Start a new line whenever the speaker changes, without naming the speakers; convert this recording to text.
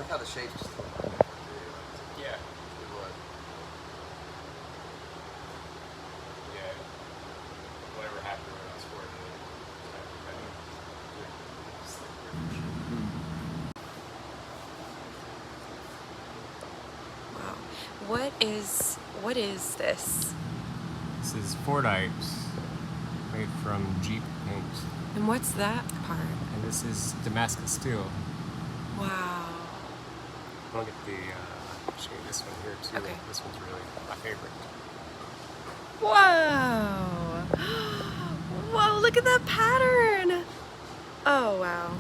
like how the shapes just look like that, too.
Yeah.
It would.
Yeah. Whatever happened when I was 4
Wow. What is this?
This is Fordyce, made from Jeep paint.
And what's that part?
And this is Damascus steel.
Wow.
I'll get the, show you this one here too.
Okay.
This one's really my favorite.
Whoa! Whoa, look at that pattern! Oh, wow.